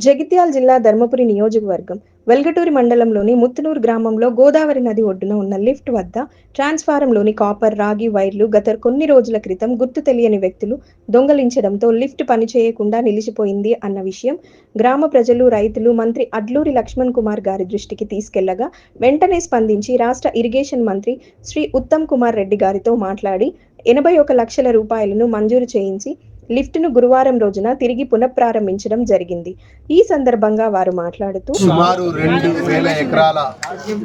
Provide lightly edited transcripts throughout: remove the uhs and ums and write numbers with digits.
జగిత్యాల జిల్లా ధర్మపురి నియోజకవర్గం వెల్గటూరి మండలంలోని ముత్తునూరు గ్రామంలో గోదావరి నది ఒడ్డున ఉన్న లిఫ్ట్ వద్ద ట్రాన్స్ఫారంలోని కాపర్ రాగి వైర్లు గత కొన్ని రోజుల క్రితం గుర్తు తెలియని వ్యక్తులు దొంగలించడంతో లిఫ్ట్ పనిచేయకుండా నిలిచిపోయింది అన్న విషయం గ్రామ ప్రజలు, రైతులు మంత్రి అడ్లూరి లక్ష్మణ్ కుమార్ గారి దృష్టికి తీసుకెళ్లగా వెంటనే స్పందించి రాష్ట్ర ఇరిగేషన్ మంత్రి శ్రీ ఉత్తమ్ కుమార్ రెడ్డి గారితో మాట్లాడి 81 లక్షల రూపాయలను మంజూరు చేయించి లిఫ్ట్ను గురువారం రోజున తిరిగి పునఃప్రారంభించడం జరిగింది. ఈ సందర్భంగా వారు మాట్లాడుతూ సుమారు 2000 ఎకరాల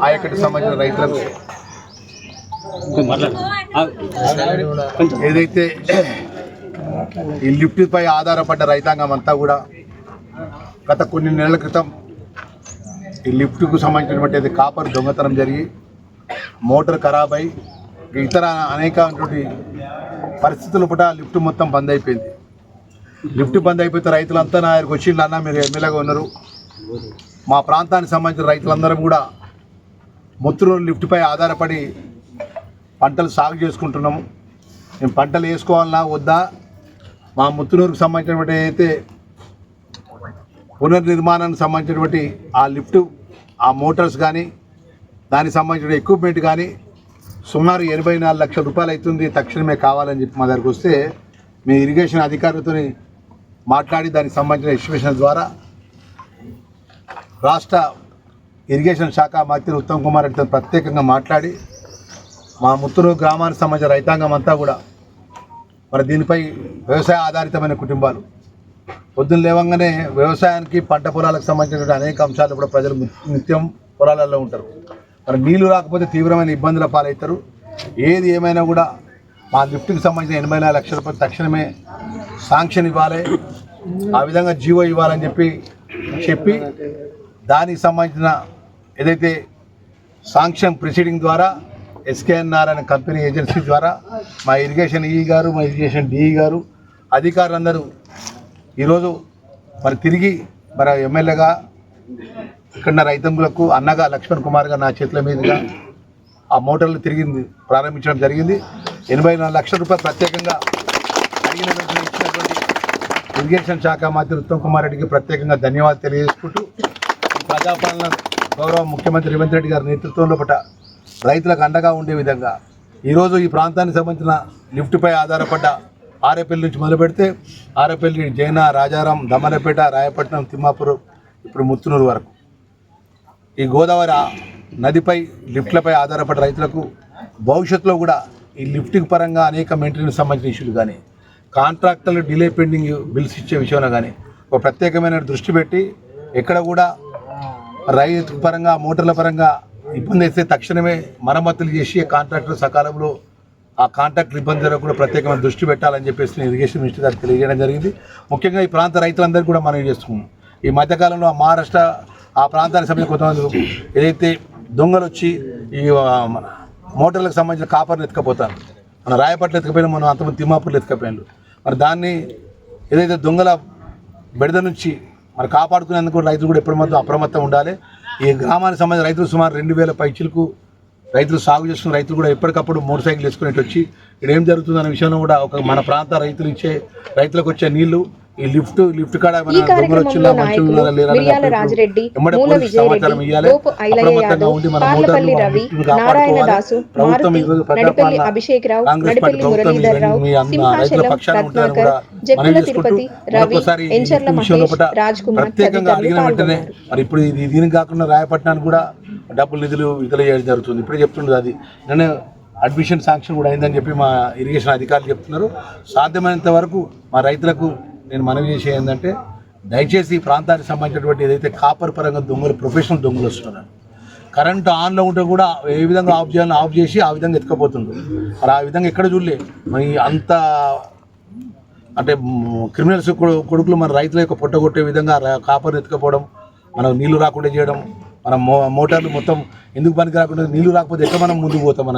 ఆయకట్టుకు సంబంధించిన రైతులకు ఏదైతే ఈ లిఫ్ట్ పై ఆధారపడ్డ రైతాంగం అంతా కూడా గత కొన్ని నెలల క్రితం ఈ లిఫ్ట్కు సంబంధించినటువంటి కాపర్ దొంగతనం జరిగి మోటార్ ఖరాబ్ అయి ఇతర అనేకటువంటి పరిస్థితుల పూట లిఫ్ట్ మొత్తం బంద్ అయిపోయింది. లిఫ్ట్ బంద్ అయిపోతే రైతులంతా నా దగ్గరికి వచ్చిండ్రు, అన్న మీరు ఎమ్మెల్యేగా ఉన్నారు, మా ప్రాంతానికి సంబంధించిన రైతులందరం కూడా ముత్తునూరు లిఫ్ట్పై ఆధారపడి పంటలు సాగు చేసుకుంటున్నాము, మేము పంటలు వేసుకోవాలన్నా వద్దా, మా ముత్తునూరుకు సంబంధించినటువంటి అయితే పునర్నిర్మాణానికి సంబంధించినటువంటి ఆ లిఫ్ట్ ఆ మోటార్స్ కానీ దానికి సంబంధించిన ఎక్విప్మెంట్ కానీ సుమారు 84 లక్షల రూపాయలు అవుతుంది, తక్షణమే కావాలని చెప్పి మా దగ్గరకు వస్తే మేము ఇరిగేషన్ అధికారులతో మాట్లాడి దానికి సంబంధించిన ఎస్టిమేషన్ ద్వారా రాష్ట్ర ఇరిగేషన్ శాఖ మంత్రి ఉత్తమ్ కుమార్ రెడ్డితో ప్రత్యేకంగా మాట్లాడి మా ముత్తూరు గ్రామానికి సంబంధించిన రైతాంగం అంతా కూడా మరి దీనిపై వ్యవసాయ ఆధారితమైన కుటుంబాలు పొద్దున్న లేవంగానే వ్యవసాయానికి పంట పొలాలకు సంబంధించిన అనేక అంశాలు కూడా ప్రజలు నిత్యం పొలాలలో ఉంటారు. మరి నీళ్లు రాకపోతే తీవ్రమైన ఇబ్బందుల పాలవుతారు. ఏది ఏమైనా కూడా మా లిఫ్ట్కి సంబంధించిన 84 లక్షల రూపాయలు తక్షణమే శాంక్షన్ ఇవ్వాలి, ఆ విధంగా జీవో ఇవ్వాలని చెప్పి దానికి సంబంధించిన ఏదైతే శాంక్షన్ ప్రొసీడింగ్ ద్వారా ఎస్కేఎన్ఆర్ అనే కంపెనీ ఏజెన్సీ ద్వారా మా ఇరిగేషన్ ఈ గారు, మా ఇరిగేషన్ డిఈ గారు అధికారులందరూ ఈరోజు మరి తిరిగి మరి ఎమ్మెల్యేగా ఇక్కడ రైతులకు అన్నగా లక్ష్మణ్ కుమార్ గారు నా చేతుల మీదుగా ఆ మోటార్లు తిరిగి ప్రారంభించడం జరిగింది. 84 లక్షల రూపాయలు ప్రత్యేకంగా అడిగిన వెంటనే ఇచ్చినటువంటి ఇరిగేషన్ శాఖ మంత్రి ఉత్తమ్ కుమార్ రెడ్డికి ప్రత్యేకంగా ధన్యవాదాలు తెలియజేసుకుంటూ ప్రజాపాలన గౌరవ ముఖ్యమంత్రి రేవంత్ రెడ్డి గారి నేతృత్వంలో రైతులకు అండగా ఉండే విధంగా ఈరోజు ఈ ప్రాంతానికి సంబంధించిన లిఫ్ట్పై ఆధారపడ్డ ఆరేపల్లి నుంచి మొదలు పెడితే ఆరేపల్లి, జైనా, రాజారాం, దమ్మలపేట, రాయపట్నం, తిమ్మాపూర్, ఇప్పుడు ముత్తునూరు వరకు ఈ గోదావరి నదిపై లిఫ్ట్లపై ఆధారపడ్డ రైతులకు భవిష్యత్తులో కూడా ఈ లిఫ్టింగ్ పరంగా అనేక మెయింటెనెన్స్ సంబంధించిన ఇష్యూలు కానీ కాంట్రాక్టర్లు డిలే పెండింగ్ బిల్స్ ఇచ్చే విషయంలో కానీ ఒక ప్రత్యేకమైన దృష్టి పెట్టి ఎక్కడ కూడా రైతు పరంగా మోటార్ల పరంగా ఇబ్బంది అయితే తక్షణమే మరమ్మతులు చేసి కాంట్రాక్టర్ సకాలంలో ఆ కాంట్రాక్టర్ ఇబ్బందులకు కూడా ప్రత్యేకమైన దృష్టి పెట్టాలని చెప్పేసి ఇరిగేషన్ మినిస్టర్ గారికి తెలియజేయడం జరిగింది. ముఖ్యంగా ఈ ప్రాంత రైతులందరికీ కూడా మనం చేస్తున్నాం. ఈ మధ్యకాలంలో మహారాష్ట్ర ఆ ప్రాంతానికి సంబంధించిన కొంతమంది ఏదైతే దొంగలు వచ్చి ఈ మోటార్లకు సంబంధించిన కాపర్ని ఎత్తుకపోతారు, మన రాయపట్ల ఎత్తుకపోయినా మనం అంతమంది తిమ్మాపూర్లు ఎత్తుకపోయినారు. మరి దాన్ని ఏదైతే దొంగల బెడద నుంచి మరి కాపాడుకునేందుకు రైతులు కూడా ఎప్పటి మొత్తం అప్రమత్తం ఉండాలి. ఈ గ్రామానికి సంబంధించిన రైతులు సుమారు 2000 పైచిలకు రైతులు సాగు చేస్తున్న రైతులు కూడా ఎప్పటికప్పుడు మోటార్ సైకిల్ వేసుకునేట్టు వచ్చి ఇక్కడ ఏం జరుగుతుందనే విషయంలో కూడా ఒక మన ప్రాంత రైతులకు వచ్చే నీళ్లు ఈ లిఫ్ట్ కాడ దొంగలు వచ్చినా మంచిగా సమాచారం ఇవ్వాలి. అప్రమత్తంగా ఉండి మన మోటార్లు కాపాడుకోవాలి. ప్రభుత్వం ఈరోజు ప్రజాపాలన కాంగ్రెస్ పార్టీ ప్రభుత్వం మీ రైతుల పక్షాన ఉంటుందని కూడా మనం చేసుకుంటూ మరొకసారి విషయంలో ప్రత్యేకంగా అడిగిన వెంటనే మరి ఇప్పుడు దీనికి కాకుండా రాయపట్నానికి కూడా డబ్బులు నిధులు విడుదల చేయడం జరుగుతుంది. ఇప్పుడే చెప్తుండదు అది నిన్న అడ్మిషన్ శాంక్షన్ కూడా అయిందని చెప్పి మా ఇరిగేషన్ అధికారులు చెప్తున్నారు. సాధ్యమైనంత వరకు మా రైతులకు నేను మనవి చేసే ఏంటంటే దయచేసి ఈ ప్రాంతానికి సంబంధించినటువంటి ఏదైతే కాపర్ పరంగా దొంగలు ప్రొఫెషనల్ దొంగలు వస్తున్నారు, కరెంటు ఆన్లో ఉంటే కూడా ఏ విధంగా ఆఫ్ చేయాలని ఆఫ్ చేసి ఆ విధంగా ఎత్తుకపోతుండ్రు. మరి ఆ విధంగా ఎక్కడ చూడలే. మరి అంత అంటే క్రిమినల్స్ కొడుకులు మన రైతుల యొక్క పొట్టగొట్టే విధంగా కాపర్ ఎత్తుకపోవడం, మనం నీళ్లు రాకుండా చేయడం, మనం మోటార్లు మొత్తం ఎందుకు పనికి రాకుండా నీళ్లు రాకపోతే ఎక్కడ మనం ముందుకు పోతాం, మన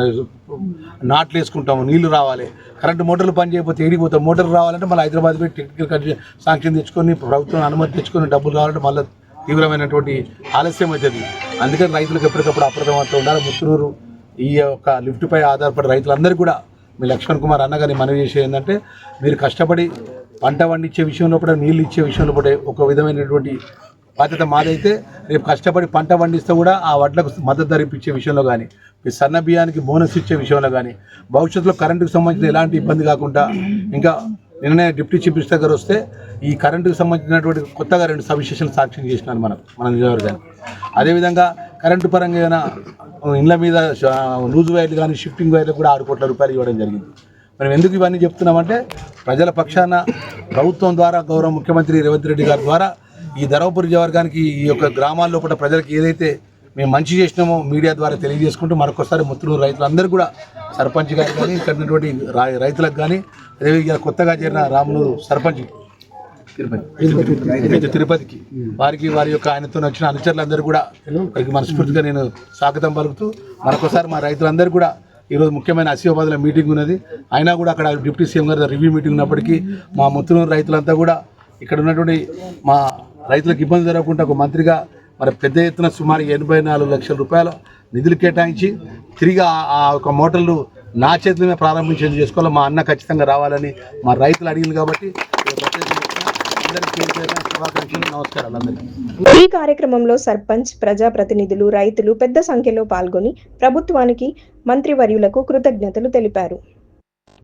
నాట్లు వేసుకుంటాము, నీళ్లు రావాలి. కరెంటు మోటార్లు పని చేయకపోతే ఏడిపోతాం. మోటార్లు రావాలంటే మళ్ళీ హైదరాబాద్ పోయి టెక్నికల్ శాంక్షన్ తెచ్చుకొని ప్రభుత్వం అనుమతి తెచ్చుకొని డబ్బులు కావాలంటే మళ్ళీ తీవ్రమైనటువంటి ఆలస్యం అవుతుంది. అందుకని రైతులకు ఎప్పటికప్పుడు అప్రమత్తం ఉండాలి. ముత్తునూరు ఈ యొక్క లిఫ్ట్పై ఆధారపడే రైతులందరికీ కూడా మీ లక్ష్మణ్ కుమార్ అన్నగారిని మనవి చేసేది ఏంటంటే మీరు కష్టపడి పంట పండించే విషయంలో కూడా నీళ్ళు ఇచ్చే విషయంలో కూడా ఒక విధమైనటువంటి బాధ్యత మాదైతే రేపు కష్టపడి పంట పండిస్తే కూడా ఆ వడ్లకు మద్దతు ధర ఇప్పించే విషయంలో కానీ ఈ సన్న బియ్యానికి బోనస్ ఇచ్చే విషయంలో కానీ భవిష్యత్తులో కరెంటుకు సంబంధించిన ఎలాంటి ఇబ్బంది కాకుండా ఇంకా నిన్ననే డిప్యూటీ చీఫ్ మినిస్టర్ గారు వస్తే ఈ కరెంటుకు సంబంధించినటువంటి కొత్తగా 2 సబ్స్టేషన్లు శాంక్షన్ చేసినారు మన నియోజకవర్గానికి. అదేవిధంగా కరెంటు పరంగా ఏమైనా ఇండ్ల మీద లూజ్ వైర్లు కానీ షిఫ్టింగ్ వైర్లు కూడా 6 కోట్ల రూపాయలు ఇవ్వడం జరిగింది. మనం ఎందుకు ఇవన్నీ చెప్తున్నామంటే ప్రజల పక్షాన ప్రభుత్వం ద్వారా గౌరవ ముఖ్యమంత్రి రేవంత్ రెడ్డి గారి ద్వారా ఈ ధర్మపురి నియోజకవర్గానికి ఈ యొక్క గ్రామాల్లో కూడా ప్రజలకు ఏదైతే మేము మంచి చేసినామో మీడియా ద్వారా తెలియజేసుకుంటూ మరొకసారి ముత్తునూరు రైతులందరూ కూడా సర్పంచ్ గారు కానీ ఇక్కడ ఉన్నటువంటి రైతులకు కానీ అదేవిధంగా కొత్తగా చేరిన రాములూరు సర్పంచ్ తిరుపతికి వారి యొక్క ఆయనతో వచ్చిన అనుచరులందరూ కూడా వారికి మనస్ఫూర్తిగా నేను స్వాగతం పలుకుతూ మరొకసారి మా రైతులందరూ కూడా ఈరోజు ముఖ్యమైన ఆసిఫాబాద్లో మీటింగ్ ఉన్నది. అయినా కూడా అక్కడ డిప్యూటీ సీఎం గారి రివ్యూ మీటింగ్ ఉన్నప్పటికీ మా ముత్తునూరు రైతులంతా కూడా ఇక్కడ ఉన్నటువంటి మా రైతులకు ఇబ్బంది జరగకుండా ఒక మంత్రిగా మరి పెద్ద ఎత్తున సుమారు 84 లక్షల రూపాయల నిధులు కేటాయించి తిరిగి ఆ యొక్క మోటార్లు నా చేతుల మీద ప్రారంభించేది చేసుకోవాలి. మా అన్న ఖచ్చితంగా రావాలని మా రైతులు అడిగింది కాబట్టి నమస్కారాలు అందరికీ. ఈ కార్యక్రమంలో సర్పంచ్, ప్రజాప్రతినిధులు, రైతులు పెద్ద సంఖ్యలో పాల్గొని ప్రభుత్వానికి, మంత్రివర్యులకు కృతజ్ఞతలు తెలిపారు.